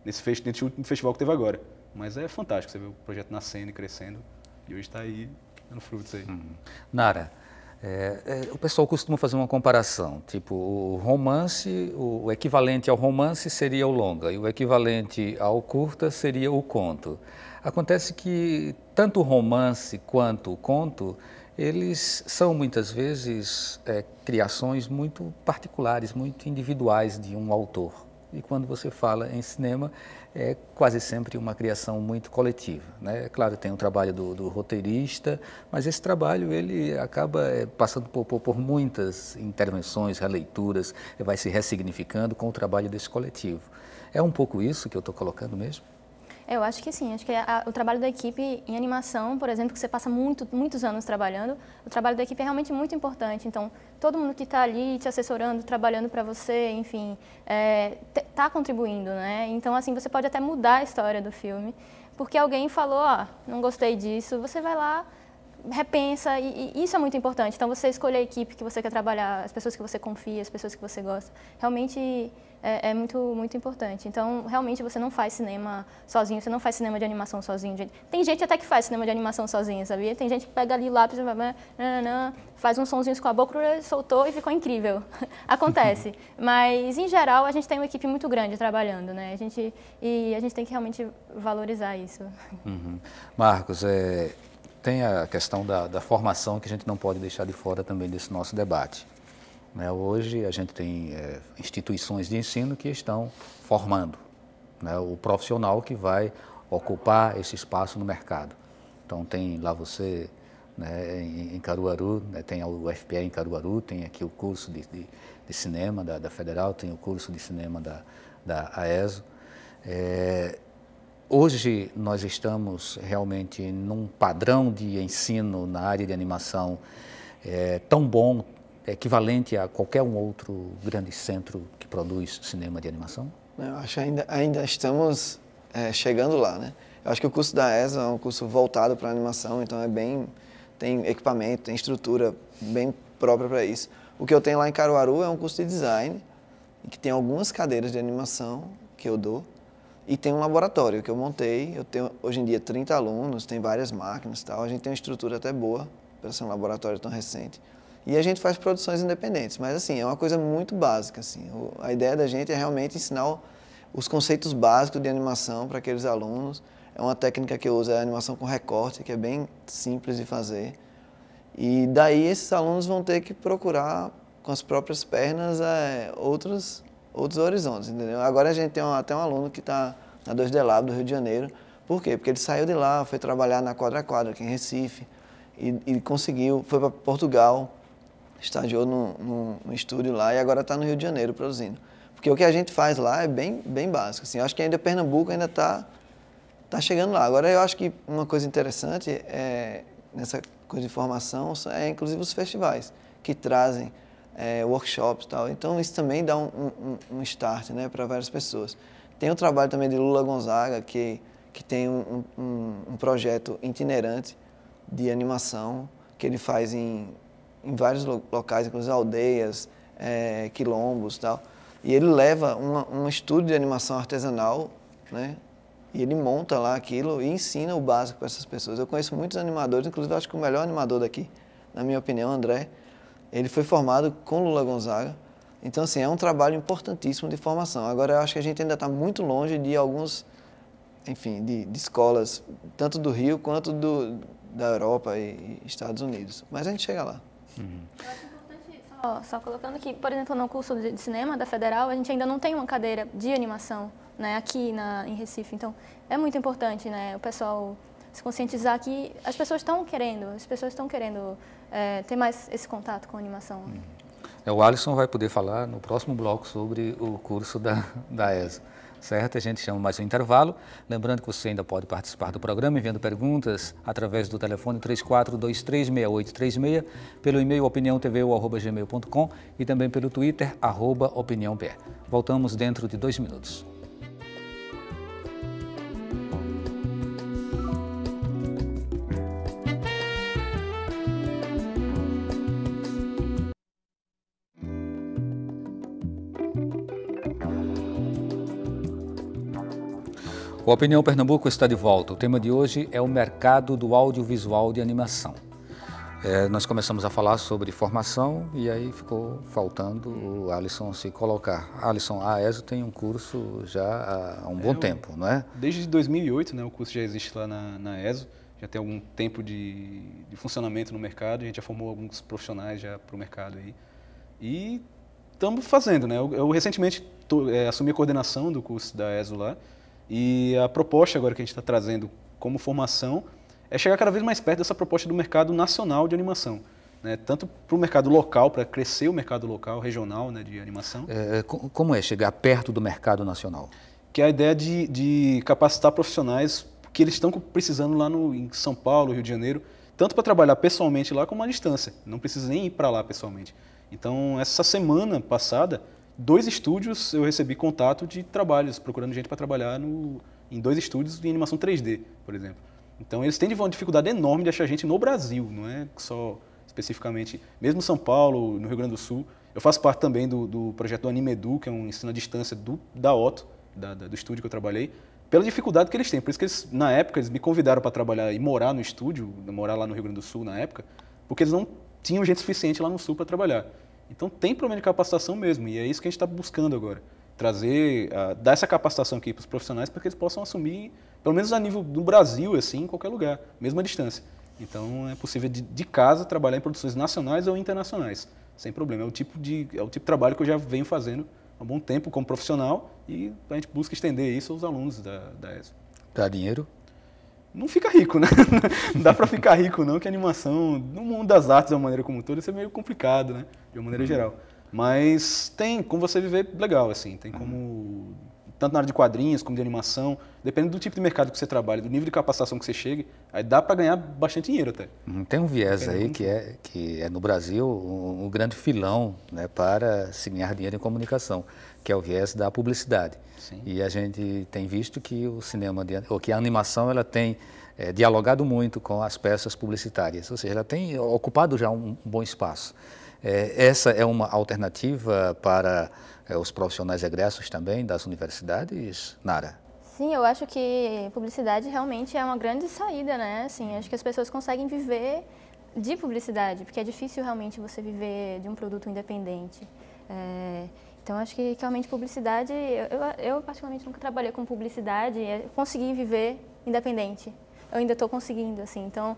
nesse último festival que teve agora. Mas é fantástico você ver o projeto nascendo e crescendo. E hoje está aí dando frutos aí. Nara, o pessoal costuma fazer uma comparação, tipo o romance, o equivalente ao romance seria o longa e o equivalente ao curta seria o conto. Acontece que tanto o romance quanto o conto, eles são muitas vezes criações muito particulares, muito individuais de um autor. E quando você fala em cinema, é quase sempre uma criação muito coletiva, né? Claro, tem o trabalho do roteirista, mas esse trabalho ele acaba passando por muitas intervenções, releituras, vai se ressignificando com o trabalho desse coletivo. É um pouco isso que eu estou colocando mesmo? Eu acho que sim, acho que o trabalho da equipe em animação, por exemplo, que você passa muitos anos trabalhando, o trabalho da equipe é realmente muito importante. Então, todo mundo que está ali te assessorando, trabalhando para você, enfim, está contribuindo, né? Então, assim, você pode até mudar a história do filme, porque alguém falou, não gostei disso, você vai lá, repensa, e isso é muito importante. Então, você escolher a equipe que você quer trabalhar, as pessoas que você confia, as pessoas que você gosta, realmente é muito importante. Então, realmente, você não faz cinema sozinho, você não faz cinema de animação sozinho. Tem gente até que faz cinema de animação sozinho, sabia? Tem gente que pega ali o lápis, faz uns sonzinhos com a boca, soltou e ficou incrível. Acontece. Mas, em geral, a gente tem uma equipe muito grande trabalhando, né? A gente tem que realmente valorizar isso. Marcos, tem a questão da formação que a gente não pode deixar de fora também desse nosso debate. Hoje a gente tem instituições de ensino que estão formando, né, o profissional que vai ocupar esse espaço no mercado. Então tem lá você, né, em Caruaru, né, tem o UFPE em Caruaru, tem aqui o curso de cinema da Federal, tem o curso de cinema da AESO. Hoje nós estamos realmente num padrão de ensino na área de animação tão bom, equivalente a qualquer um outro grande centro que produz cinema de animação? Eu acho que ainda estamos chegando lá, né? Eu acho que o curso da ESA é um curso voltado para a animação, então tem equipamento, tem estrutura bem própria para isso. O que eu tenho lá em Caruaru é um curso de design, que tem algumas cadeiras de animação que eu dou, e tem um laboratório que eu montei. Eu tenho hoje em dia 30 alunos, tem várias máquinas e tal, a gente tem uma estrutura até boa para ser um laboratório tão recente. E a gente faz produções independentes, mas assim, é uma coisa muito básica. Assim. A ideia da gente é realmente ensinar os conceitos básicos de animação para aqueles alunos. É uma técnica que eu uso, é a animação com recorte, que é bem simples de fazer. E daí esses alunos vão ter que procurar com as próprias pernas outros horizontes, entendeu? Agora a gente tem até um aluno que está na 2D Lab do Rio de Janeiro. Por quê? Porque ele saiu de lá, foi trabalhar na Quadra Quadra, aqui em Recife, e conseguiu, foi para Portugal, estagiou num estúdio lá e agora está no Rio de Janeiro produzindo. Porque o que a gente faz lá é bem básico. Assim, eu acho que ainda Pernambuco ainda está chegando lá. Agora, eu acho que uma coisa interessante nessa coisa de formação é inclusive os festivais que trazem workshops e tal. Então, isso também dá um start, né, para várias pessoas. Tem o trabalho também de Lula Gonzaga, que tem um projeto itinerante de animação que ele faz em vários locais, inclusive aldeias, quilombos e tal. E ele leva um estúdio de animação artesanal, né? E ele monta lá aquilo e ensina o básico para essas pessoas. Eu conheço muitos animadores, inclusive eu acho que o melhor animador daqui, na minha opinião, André, ele foi formado com Lula Gonzaga. Então, assim, é um trabalho importantíssimo de formação. Agora, eu acho que a gente ainda está muito longe de alguns, enfim, de escolas, tanto do Rio quanto da Europa e Estados Unidos. Mas a gente chega lá. Eu acho importante, só colocando que, por exemplo, no curso de cinema da Federal, a gente ainda não tem uma cadeira de animação, né, aqui em Recife. Então, é muito importante, né, o pessoal se conscientizar que as pessoas estão querendo ter mais esse contato com a animação. O Alisson vai poder falar no próximo bloco sobre o curso da ESO. Certo? A gente chama mais um intervalo. Lembrando que você ainda pode participar do programa enviando perguntas através do telefone 34236836, pelo e-mail opiniãotv@gmail.com e também pelo Twitter @opiniãopr. Voltamos dentro de 2 minutos. O Opinião Pernambuco está de volta. O tema de hoje é o mercado do audiovisual de animação. Nós começamos a falar sobre formação e aí ficou faltando o Alisson se colocar. Alisson, a ESO tem um curso já há um bom tempo, não é? Desde 2008, né, o curso já existe lá na ESO, já tem algum tempo de funcionamento no mercado, a gente já formou alguns profissionais já para o mercado aí. E estamos fazendo, né? Eu recentemente assumi a coordenação do curso da ESO lá. E a proposta agora que a gente está trazendo como formação é chegar cada vez mais perto dessa proposta do mercado nacional de animação, né? Tanto para o mercado local, para crescer o mercado local, regional, né, de animação. Como é chegar perto do mercado nacional? Que é a ideia de capacitar profissionais que eles estão precisando lá em São Paulo, Rio de Janeiro, tanto para trabalhar pessoalmente lá como à distância, não precisa nem ir para lá pessoalmente. Então, essa semana passada, 2 estúdios eu recebi contato de trabalhos, procurando gente para trabalhar em 2 estúdios de animação 3D, por exemplo. Então eles têm uma dificuldade enorme de achar gente no Brasil, não é só especificamente, mesmo em São Paulo, no Rio Grande do Sul. Eu faço parte também do projeto do Animedu, que é um ensino à distância da Otto, do estúdio que eu trabalhei, pela dificuldade que eles têm. Por isso que na época eles me convidaram para trabalhar e morar no estúdio, morar lá no Rio Grande do Sul na época, porque eles não tinham gente suficiente lá no Sul para trabalhar. Então tem problema de capacitação mesmo, e é isso que a gente está buscando agora. Dar essa capacitação aqui para os profissionais para que eles possam assumir, pelo menos a nível do Brasil, assim, em qualquer lugar, mesmo à distância. Então é possível de casa trabalhar em produções nacionais ou internacionais, sem problema. É o tipo de trabalho que eu já venho fazendo há um bom tempo como profissional e a gente busca estender isso aos alunos da ESO. Dá dinheiro? Não fica rico, né? Não dá para ficar rico, não, que a animação, no mundo das artes, de uma maneira como toda, isso é meio complicado, né? De uma maneira geral. Mas tem como você viver legal, assim. Tem como, tanto na área de quadrinhos como de animação, dependendo do tipo de mercado que você trabalha, do nível de capacitação que você chegue, aí dá para ganhar bastante dinheiro até. Tem um viés aí que é no Brasil um grande filão, né, para se ganhar dinheiro em comunicação, que é o viés da publicidade. Sim. E a gente tem visto que que a animação ela tem dialogado muito com as peças publicitárias, ou seja, ela tem ocupado já um bom espaço. Essa é uma alternativa para os profissionais egressos também das universidades, Nara? Sim, eu acho que publicidade realmente é uma grande saída, né? Assim, acho que as pessoas conseguem viver de publicidade, porque é difícil realmente você viver de um produto independente. Então, acho que realmente publicidade, eu particularmente nunca trabalhei com publicidade, consegui viver independente. Eu ainda estou conseguindo, assim, então,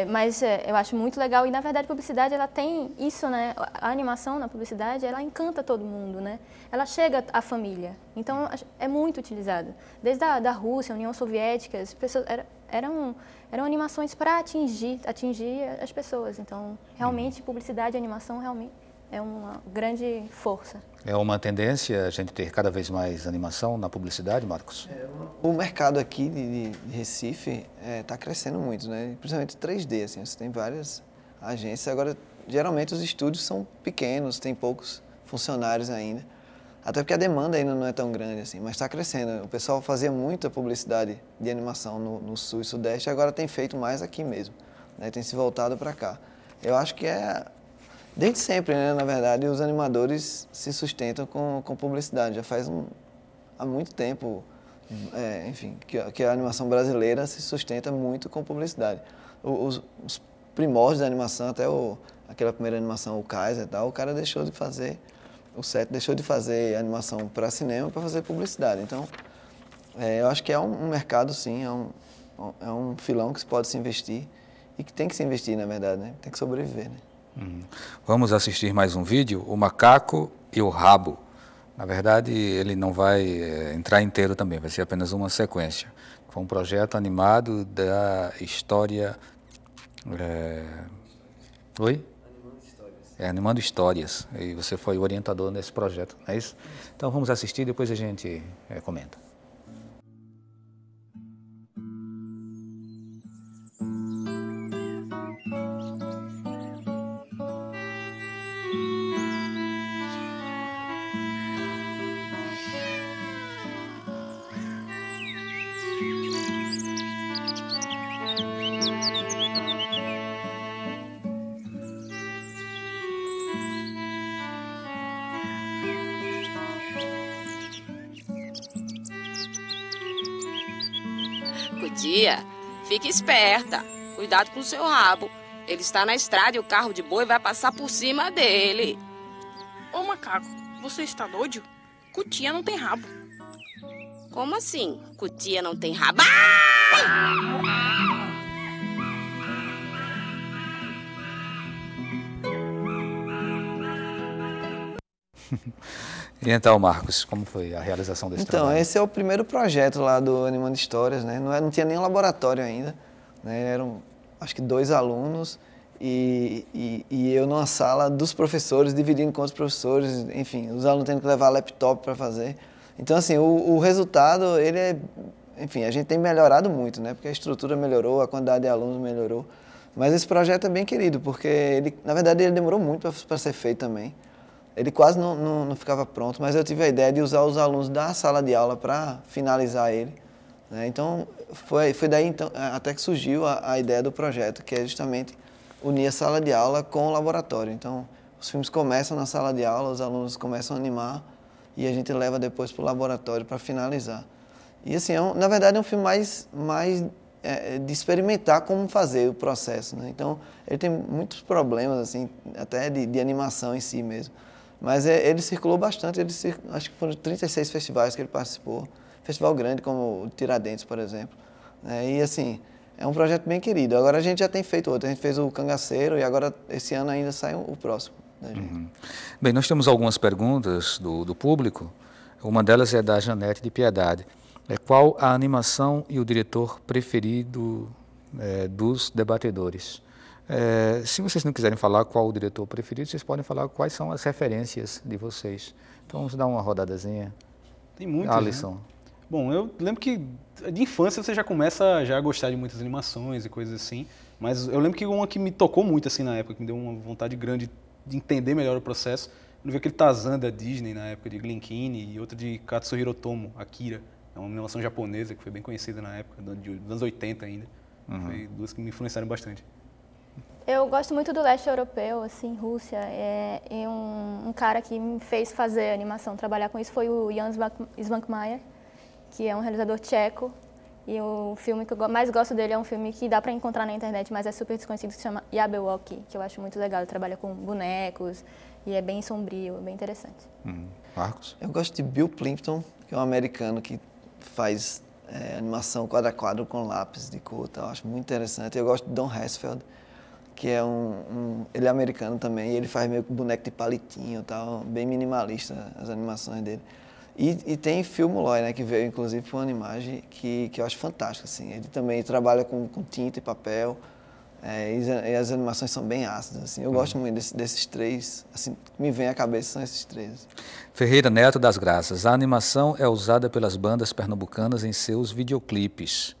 mas eu acho muito legal e, na verdade, a publicidade, ela tem isso, né, a animação na publicidade, ela encanta todo mundo, né, ela chega à família, então é muito utilizada. Desde da Rússia, a União Soviética, as pessoas, eram animações para atingir as pessoas, então, realmente, publicidade e animação, realmente, é uma grande força. É uma tendência a gente ter cada vez mais animação na publicidade, Marcos? O mercado aqui de Recife está crescendo muito, né? Principalmente 3D, assim, você tem várias agências. Agora, geralmente os estúdios são pequenos, tem poucos funcionários ainda. Até porque a demanda ainda não é tão grande assim, mas está crescendo. O pessoal fazia muita publicidade de animação no Sul e Sudeste, agora tem feito mais aqui mesmo, né? Tem se voltado para cá. Eu acho que desde sempre, né, na verdade, os animadores se sustentam com publicidade. Já faz há muito tempo, enfim, que a animação brasileira se sustenta muito com publicidade. Os primórdios da animação, até aquela primeira animação, o Kaiser e tal, o cara deixou de fazer, o Seth deixou de fazer animação para cinema para fazer publicidade. Então, eu acho que é um mercado, sim, é um filão que se pode se investir e que tem que se investir, na verdade, né? Tem que sobreviver, né? Vamos assistir mais um vídeo, o macaco e o rabo. Na verdade, ele não vai entrar inteiro também, vai ser apenas uma sequência. Foi um projeto animado da história... Oi? Animando Histórias. E você foi o orientador nesse projeto, não é isso? Então vamos assistir e depois a gente comenta. Cutia, fique esperta. Cuidado com o seu rabo. Ele está na estrada e o carro de boi vai passar por cima dele. Ô macaco, você está doido? Cutia não tem rabo. Como assim? Cutia não tem rabo? Ah! E então, Marcos, como foi a realização desse trabalho? Então, esse é o primeiro projeto lá do Animando Histórias, né? Não tinha nem laboratório ainda, né? Eram, acho que 2 alunos e eu numa sala dos professores, dividindo com os professores, enfim, os alunos tendo que levar laptop para fazer. Então, assim, o resultado, ele é... Enfim, a gente tem melhorado muito, né? Porque a estrutura melhorou, a quantidade de alunos melhorou. Mas esse projeto é bem querido, porque, ele, na verdade, ele demorou muito para ser feito também. Ele quase não ficava pronto, mas eu tive a ideia de usar os alunos da sala de aula para finalizar ele, né? Então, foi daí então, até que surgiu a ideia do projeto, que é justamente unir a sala de aula com o laboratório. Então, os filmes começam na sala de aula, os alunos começam a animar e a gente leva depois para o laboratório para finalizar. E assim, na verdade é um filme mais de experimentar como fazer o processo, né? Então, ele tem muitos problemas, assim, até de animação em si mesmo. Mas ele circulou bastante, acho que foram 36 festivais que ele participou. Festival grande como o Tiradentes, por exemplo. E assim, é um projeto bem querido. Agora a gente já tem feito outro, a gente fez o Cangaceiro e agora esse ano ainda sai o próximo. Né, gente? Uhum. Bem, nós temos algumas perguntas do público. Uma delas é da Janete de Piedade. Qual a animação e o diretor preferido dos debatedores? Se vocês não quiserem falar qual o diretor preferido, vocês podem falar quais são as referências de vocês. Então vamos dar uma rodadazinha. Tem muitas, Alisson. Né? Bom, eu lembro que de infância você já começa já a gostar de muitas animações e coisas assim, mas eu lembro que uma que me tocou muito assim na época, que me deu uma vontade grande de entender melhor o processo, eu vi aquele Tarzan da Disney na época de Glen Keane e outra de Katsuhiro Otomo, Akira. É uma animação japonesa que foi bem conhecida na época, dos anos 80 ainda. Foi 2 que me influenciaram bastante. Eu gosto muito do leste europeu, assim, Rússia. E um cara que me fez fazer animação, trabalhar com isso, foi o Jan Svankmajer, que é um realizador tcheco. E o filme que eu mais gosto dele é um filme que dá para encontrar na internet, mas é super desconhecido, que se chama Jabberwocky, que eu acho muito legal. Ele trabalha com bonecos e é bem sombrio, bem interessante. Marcos? Eu gosto de Bill Plympton, que é um americano que faz animação quadro a quadro com lápis de cor, eu acho muito interessante. Eu gosto de Don Hassfeld, que é ele é americano também, e ele faz meio que boneco de palitinho, tal, bem minimalista as animações dele. E tem Phil Molloy, né, que veio inclusive para uma animagem que eu acho fantástico, assim. Ele também trabalha com tinta e papel, e as animações são bem ácidas, assim. Eu gosto muito desses 3, assim, que me vem à cabeça são esses 3. Ferreira Neto das Graças. A animação é usada pelas bandas pernambucanas em seus videoclipes.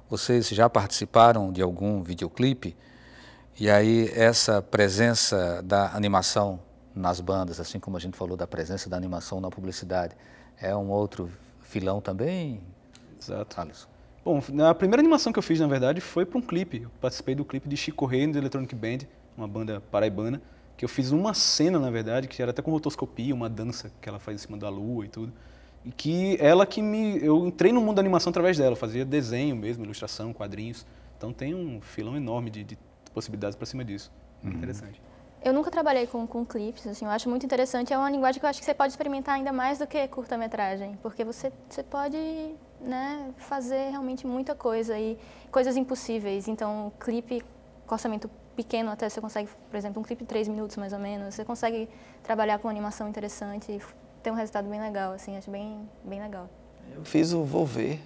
Vocês já participaram de algum videoclipe? E aí essa presença da animação nas bandas, assim como a gente falou da presença da animação na publicidade, é um outro filão também? Exato. Alisson. Bom, a primeira animação que eu fiz, na verdade, foi para um clipe. Eu participei do clipe de Chico Rei do Electronic Band, uma banda paraibana, que eu fiz uma cena, na verdade, que era até com rotoscopia, uma dança que ela faz em cima da lua e tudo. E que eu entrei no mundo da animação através dela, eu fazia desenho mesmo, ilustração, quadrinhos. Então tem um filão enorme de possibilidades para cima disso. Interessante. Eu nunca trabalhei com clipes, assim, eu acho muito interessante. É uma linguagem que eu acho que você pode experimentar ainda mais do que curta-metragem, porque você pode, né, fazer realmente muita coisa e coisas impossíveis. Então, clipe com orçamento pequeno, até você consegue, por exemplo, um clipe de 3 minutos mais ou menos, você consegue trabalhar com animação interessante e ter um resultado bem legal, assim, acho bem legal. Eu fiz o Vou Ver,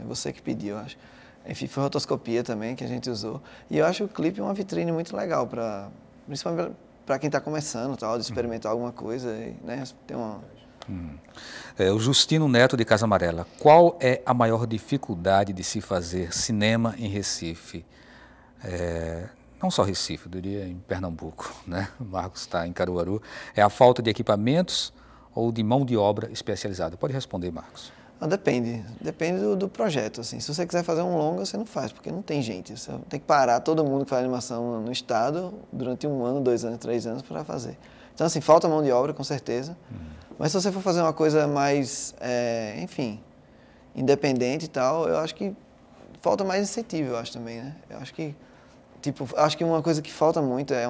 Você que pediu, eu acho. Enfim, foi rotoscopia também que a gente usou. E eu acho o clipe uma vitrine muito legal, principalmente para quem está começando, tal, de experimentar alguma coisa. E, né, tem uma... O Justino Neto de Casa Amarela, qual é a maior dificuldade de se fazer cinema em Recife? Não só Recife, eu diria em Pernambuco, né? O Marcos está em Caruaru. É a falta de equipamentos ou de mão de obra especializada? Pode responder, Marcos. Depende do projeto. Assim. Se você quiser fazer um longa, você não faz, porque não tem gente. Você tem que parar todo mundo que faz animação no estado durante 1 ano, 2 anos, 3 anos para fazer. Então, assim, falta mão de obra, com certeza. Mas se você for fazer uma coisa mais, enfim, independente e tal, eu acho que falta mais incentivo, eu acho também, né? Eu acho que, acho que uma coisa que falta muito é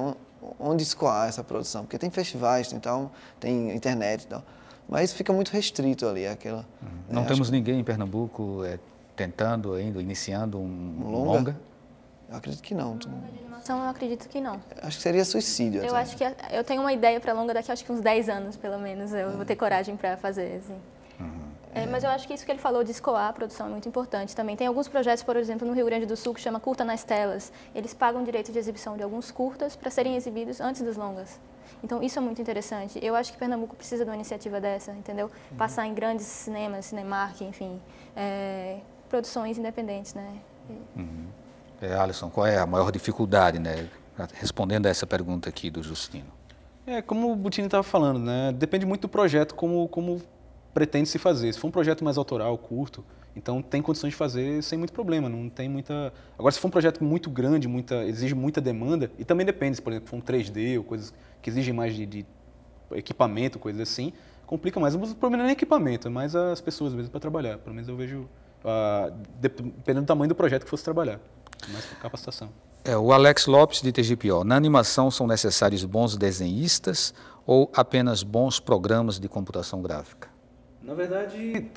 onde escoar essa produção, porque tem festivais, tem internet e tal, mas fica muito restrito ali aquela... Não temos ninguém em Pernambuco tentando ainda, iniciando um longa? Eu acredito que não. Eu acredito que não. Acho que seria suicídio. Eu acho que eu tenho uma ideia para longa daqui, acho que uns 10 anos, pelo menos, eu vou ter coragem para fazer, assim. Mas eu acho que isso que ele falou de escoar a produção é muito importante também. Tem alguns projetos, por exemplo, no Rio Grande do Sul, que chama Curta nas Telas. Eles pagam direito de exibição de alguns curtas para serem exibidos antes dos longas. Então, isso é muito interessante. Eu acho que Pernambuco precisa de uma iniciativa dessa, entendeu? Passar em grandes cinemas, Cinemark, enfim, produções independentes, né? Alisson, qual é a maior dificuldade, né? Respondendo a essa pergunta aqui do Justino. Como o Butini estava falando, né? Depende muito do projeto, como pretende se fazer. Se for um projeto mais autoral, curto, então tem condições de fazer sem muito problema, não tem muita... Agora, se for um projeto muito grande, exige muita demanda, e também depende, se por exemplo for um 3D ou coisas que exigem mais de equipamento, coisas assim, complica mais. O problema não é nem equipamento, é mais as pessoas mesmo para trabalhar. Pelo menos eu vejo, dependendo do tamanho do projeto que fosse trabalhar, mais capacitação. O Alex Lopes de Tegipió, na animação são necessários bons desenhistas ou apenas bons programas de computação gráfica? Na verdade,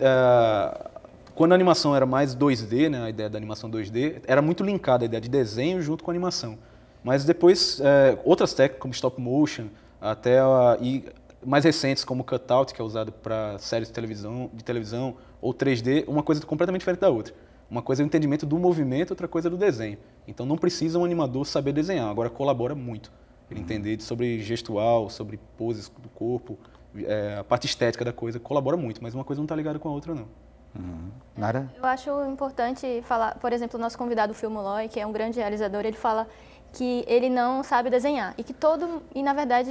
quando a animação era mais 2D, né, a ideia da animação 2D, era muito linkada a ideia de desenho junto com a animação. Mas depois, outras técnicas como stop motion, e mais recentes como cutout, que é usado para séries de televisão, ou 3D, uma coisa completamente diferente da outra. Uma coisa é o entendimento do movimento, outra coisa é do desenho. Então não precisa um animador saber desenhar, agora colabora muito. Ele entender sobre gestual, sobre poses do corpo, a parte estética da coisa, colabora muito, mas uma coisa não está ligada com a outra, não. Nara? Eu acho importante falar, por exemplo, o nosso convidado, o Phil Molloy, que é um grande realizador, ele fala que ele não sabe desenhar e na verdade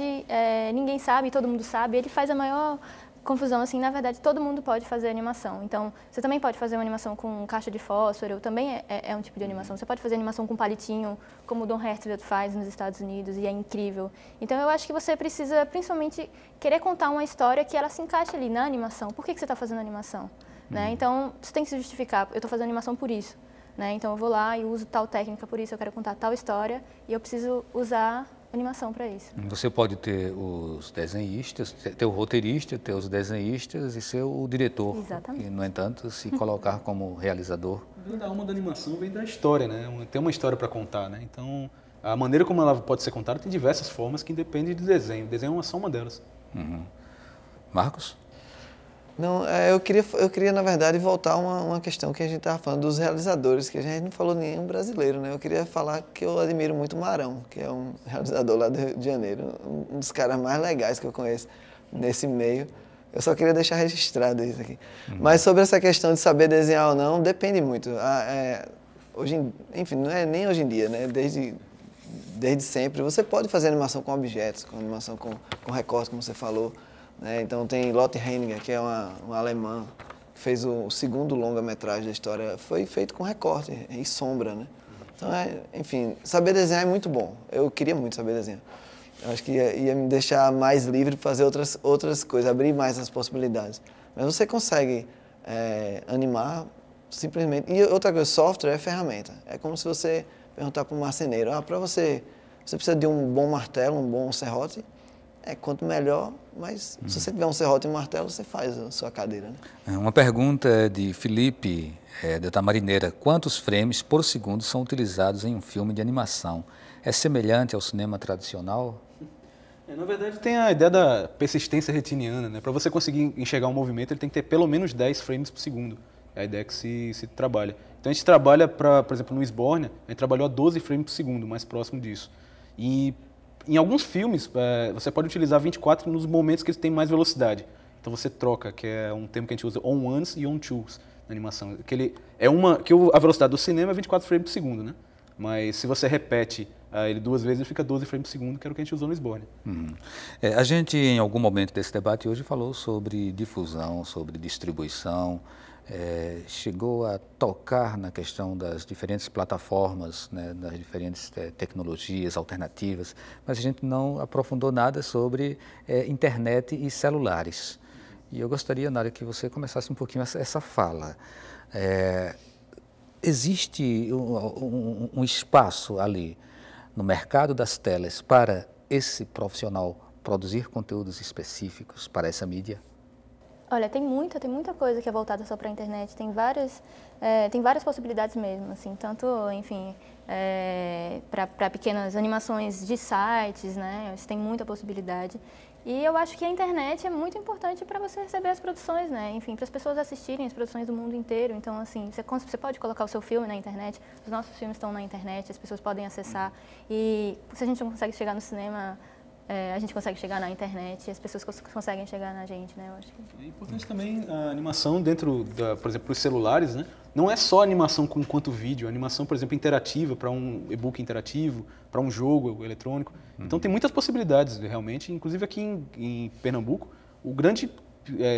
ninguém sabe, todo mundo sabe, ele faz a maior confusão, assim, na verdade todo mundo pode fazer animação, então você também pode fazer uma animação com caixa de fósforo, também é um tipo de animação, você pode fazer animação com palitinho, como o Don Hertzfeldt faz nos Estados Unidos e é incrível, então eu acho que você precisa principalmente querer contar uma história que ela se encaixe ali na animação, por que você está fazendo animação? Né? Então você tem que se justificar, eu estou fazendo animação por isso, né? Então eu vou lá e uso tal técnica por isso, eu quero contar tal história e eu preciso usar animação para isso. Você pode ter os desenhistas, ter o roteirista, ter os desenhistas e ser o diretor. Exatamente. E, no entanto, se colocar como realizador. A alma da animação vem da história, né? Tem uma história para contar, né? Então, a maneira como ela pode ser contada tem diversas formas que independem do desenho. O desenho é só uma delas. Marcos? Não, eu queria, na verdade, voltar a uma questão que a gente estava falando dos realizadores, que a gente não falou nenhum brasileiro, né? Eu queria falar que eu admiro muito o Marão, que é um realizador lá do Rio de Janeiro, um dos caras mais legais que eu conheço nesse meio. Eu só queria deixar registrado isso aqui. Mas sobre essa questão de saber desenhar ou não, depende muito. Enfim, não é nem hoje em dia, né? Desde sempre. Você pode fazer animação com objetos, com animação com recorte, como você falou. Né? Então tem Lotte Henninger, que é uma alemã, que fez o segundo longa-metragem da história, foi feito com recorte e sombra, né? Então, enfim, saber desenhar é muito bom. Eu queria muito saber desenhar. Eu acho que ia me deixar mais livre para fazer outras coisas, abrir mais as possibilidades. Mas você consegue animar simplesmente... E outra coisa, software é ferramenta. É como se você perguntar para um marceneiro, para você precisa de um bom martelo, um bom serrote. Quanto melhor, mas se você tiver um serrote e um martelo, você faz a sua cadeira. Né? Uma pergunta de Felipe, da Tamarineira. Quantos frames por segundo são utilizados em um filme de animação? É semelhante ao cinema tradicional? Na verdade, tem a ideia da persistência retiniana. Né? Para você conseguir enxergar um movimento, ele tem que ter pelo menos 10 frames por segundo. É a ideia que se trabalha. Então a gente trabalha, por exemplo, no Sbornia, a gente trabalhou a 12 frames por segundo, mais próximo disso. E em alguns filmes, você pode utilizar 24 nos momentos que eles têm mais velocidade. Então você troca, que é um termo que a gente usa on ones e on twos na animação. Que a velocidade do cinema é 24 frames por segundo, né? Mas se você repete ele 2 vezes, ele fica 12 frames por segundo, que era o que a gente usou no Sbornia. A gente, em algum momento desse debate hoje, falou sobre difusão, sobre distribuição, chegou a tocar na questão das diferentes plataformas, né, das diferentes tecnologias alternativas, mas a gente não aprofundou nada sobre internet e celulares. E eu gostaria, Nádia, que você começasse um pouquinho essa fala. Existe um espaço ali no mercado das telas para esse profissional produzir conteúdos específicos para essa mídia? Olha, tem muita coisa que é voltada só para a internet, tem várias possibilidades mesmo, assim, tanto, enfim, para pequenas animações de sites, né, isso tem muita possibilidade. E eu acho que a internet é muito importante para você receber as produções, né, enfim, para as pessoas assistirem as produções do mundo inteiro. Então, assim, você pode colocar o seu filme na internet, os nossos filmes estão na internet, as pessoas podem acessar. E se a gente não consegue chegar no cinema, a gente consegue chegar na internet e as pessoas conseguem chegar na gente, né? Eu acho que... É importante também a animação dentro, por exemplo, dos celulares, né? Não é só animação enquanto vídeo, a animação, por exemplo, interativa, para um e-book interativo, para um jogo eletrônico. Então tem muitas possibilidades, realmente. Inclusive aqui em Pernambuco, o grande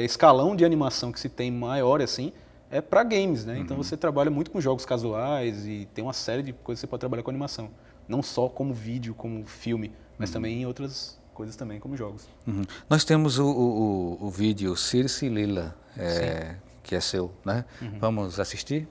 escalão de animação que se tem maior, assim, é para games, né? Então você trabalha muito com jogos casuais e tem uma série de coisas que você pode trabalhar com animação. Não só como vídeo, como filme, mas também em outras coisas também, como jogos. Nós temos o vídeo Circe e Lila, que é seu, né? Vamos assistir?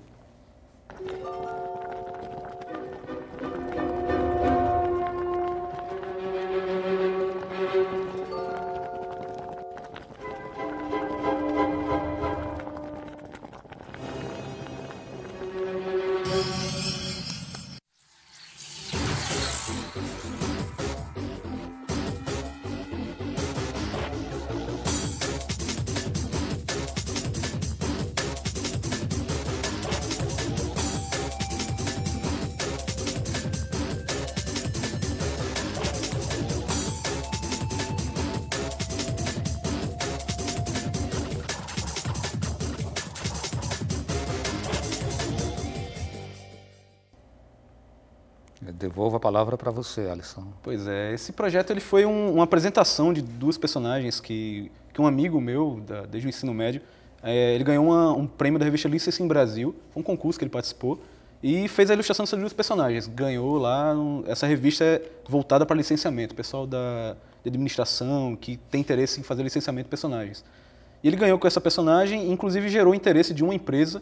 Eu devolvo a palavra para você, Alisson. Pois é, esse projeto ele foi uma apresentação de 2 personagens que um amigo meu, desde o ensino médio, ele ganhou um prêmio da revista Licensing Brasil, foi um concurso que ele participou, e fez a ilustração dessas 2 personagens. Ganhou lá, essa revista é voltada para licenciamento, pessoal de administração que tem interesse em fazer licenciamento de personagens. E ele ganhou com essa personagem, inclusive gerou interesse de uma empresa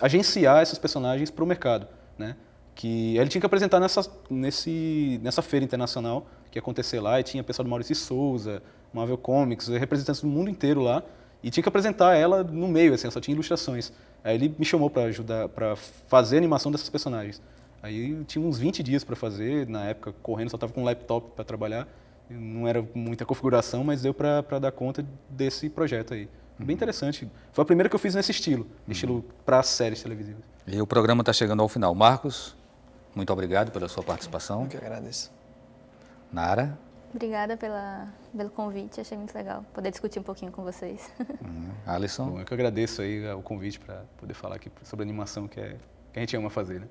agenciar esses personagens para o mercado, né? Que ele tinha que apresentar nessa feira internacional que ia acontecer lá, e tinha pessoal do Maurício Souza, Marvel Comics, representantes do mundo inteiro lá, e tinha que apresentar ela no meio, assim, só tinha ilustrações. Aí ele me chamou para ajudar, para fazer a animação dessas personagens. Aí eu tinha uns 20 dias para fazer, na época correndo, só estava com um laptop para trabalhar, não era muita configuração, mas deu para dar conta desse projeto aí. Bem interessante. Foi a primeira que eu fiz nesse estilo para séries televisivas. E o programa está chegando ao final. Marcos, muito obrigado pela sua participação. Eu que agradeço. Nara? Obrigada pelo convite, achei muito legal poder discutir um pouquinho com vocês. Alisson? Bom, eu que agradeço aí o convite para poder falar aqui sobre a animação que a gente ama fazer,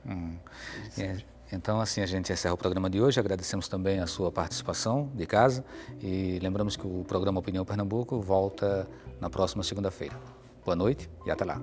né? Então, assim, a gente encerra o programa de hoje. Agradecemos também a sua participação de casa e lembramos que o programa Opinião Pernambuco volta na próxima segunda-feira. Boa noite e até lá.